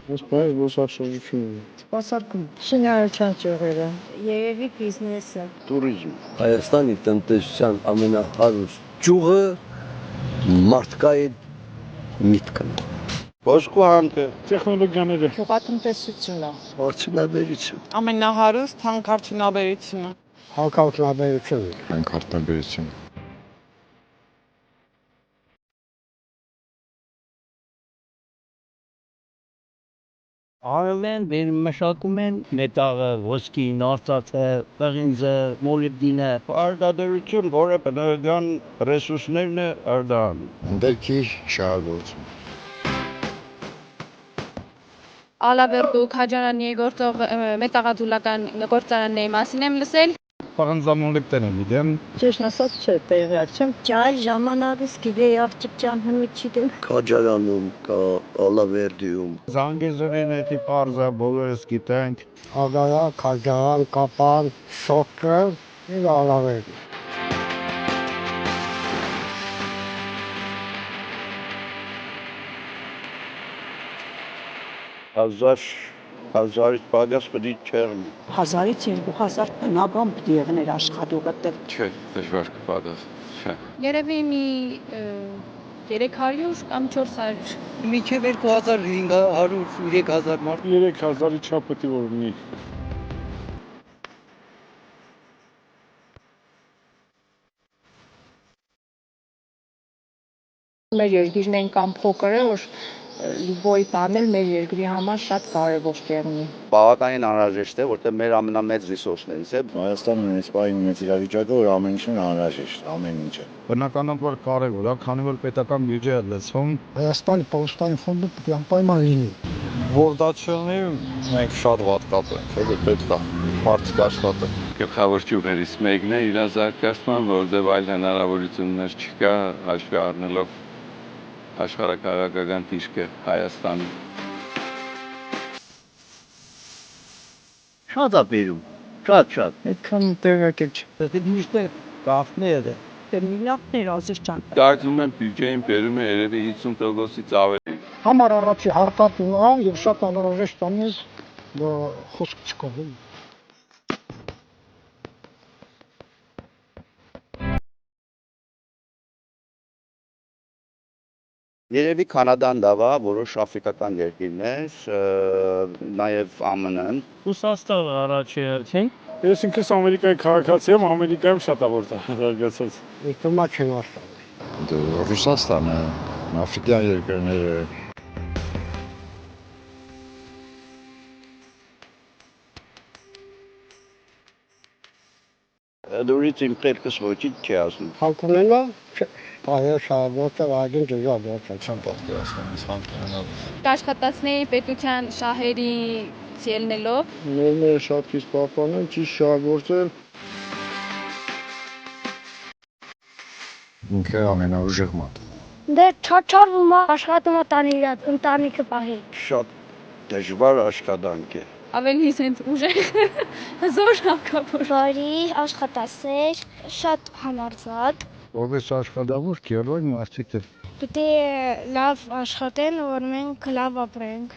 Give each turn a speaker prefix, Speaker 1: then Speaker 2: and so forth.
Speaker 1: Այսպես զբոսաշրջություն։
Speaker 2: Սպասարկում, շինարարության ճյուղերը,
Speaker 3: Երևի բիզնեսը։
Speaker 1: Տուրիզմ։
Speaker 4: Հայաստանի տնտեսության ամենահարուստ ճյուղը մարդկային միտքն է։
Speaker 1: Ոսկու տեխնոլոգիաները։
Speaker 2: գյուղատնտեսությունը,
Speaker 4: Արդյունաբերություն։
Speaker 5: Ամենահարուստ հանքարդյունաբերությունը։
Speaker 2: հակաօդանաբերությունը,
Speaker 6: Հանքարդյունաբերություն։
Speaker 7: Արևեն մշակում են մետաղը, ոսկին, արծաթը, պղինձը, մոլիբդինը։
Speaker 1: Արտադրություն, որը բնական ռեսուրսներն է արդան։
Speaker 6: Ընդերքի շահագործում։
Speaker 3: Ալավերդու քաջարանի գործող մետաղադրական գործարանների մասին եմ լսել։
Speaker 1: Պղնձամոլիբդեն եմ գիտեմ։
Speaker 2: ճիշտ ասած չէ, տեղյակ չեմ,
Speaker 3: Ջայ ժամանակից գիտեի ավճիճան հմիջի դեմ։
Speaker 4: Քաջարանում կա, Ալավերդիում։
Speaker 1: Զանգեզուրին էդի պարզա բոլորս գիտենք։
Speaker 2: ագարա, քաջարան, կապան, շոկը, եւ ալավեր։
Speaker 1: Հազարից պագաս պդի չերմ։
Speaker 8: 1000-ից 2000 բնական պիտի եղներ աշխատողը տեղ։
Speaker 6: Չէ, դժվար կպատասխան։ Չէ։
Speaker 3: Երևի մի 300 կամ 400։
Speaker 7: Միջև 2500, 3000 մարդ։
Speaker 1: 3000-ի չափ պետք է որ ունի։
Speaker 8: Մեր երկիրն այնքան փոքր է, որ լիվոյ տանել մեր երկրի համար շատ կարևոր կերնի։
Speaker 9: Բավականին անհրաժեշտ է, որտեղ մեր ամենամեծ ռեսուրսներից է։
Speaker 6: Հայաստանում այս պահին մեծ իրավիճակը, որ ամեն ինչն անհրաժեշտ, ամեն ինչը։
Speaker 1: Բնականաբար կարևոր է, քանի որ պետական բյուջե է լցվում։
Speaker 2: Հայաստանի Պողոստանի ֆոնդը պետք է անպայման լինի։
Speaker 1: Որ դա չլինի, մենք շատ վատ կապենք, հետո պետք է մարդիկ աշխատեն։
Speaker 6: Գլխավոր ճյուղերից մեկն է իր զարգացման, որտեղ այլ հնարավորություններ չկա, հաշվի առնելով աշխարհակաղակական դիրքը Հայաստանի։
Speaker 4: Շատ է բերում, շատ։
Speaker 2: Այդքան տեղյակ չէ։
Speaker 7: Դա միշտ կախներ է։
Speaker 8: Դե միլիարդներ ազերճան։
Speaker 6: Կարծում եմ բյուջեին բերում է երևի 50%-ից ավելի։
Speaker 2: Համար առաջի հարտատուն ան եւ շատ անհրաժեշտ անես խոսք չկա։
Speaker 9: Երևի Կանադան լավ է, որոշ աֆրիկական երկիրներ, նաև ԱՄՆ-ն։
Speaker 7: Ռուսաստանը առաջ է, չէ՞։
Speaker 1: Ես ինքս Ամերիկայի քաղաքացի եմ, Ամերիկայում շատ է որտեղ զարգացած։
Speaker 2: Եկումա չեմ ասում։
Speaker 6: Ռուսաստանը, աֆրիկյան երկրները։
Speaker 9: Դուրից իմ պետքս ոչինչ չի ասում։
Speaker 2: Հակումենա, այո, շահագործը այդին դժվար է,
Speaker 6: Չեմ պատկերացնում, ես հանքանալ։
Speaker 3: Կաշխատացների պետության շահերի ելնելով
Speaker 1: Նորմերը շատ քիչ պահպանել, ճիշտ շահագործել։
Speaker 6: Ինքը ամենաուժեղ մատ։
Speaker 3: դե չարվում է աշխատում է տանի իր ընտանիքը պահի։
Speaker 9: Շատ դժվար աշխատանք է։
Speaker 3: Ավելի սենց ուժեղ հզոր հակավոր։ Բարի աշխատասեր, շատ համարձակ։
Speaker 1: Որպես աշխատավոր գերոյ մարդիկ է։
Speaker 3: Պետք է լավ աշխատեն, որ մենք լավ ապրենք։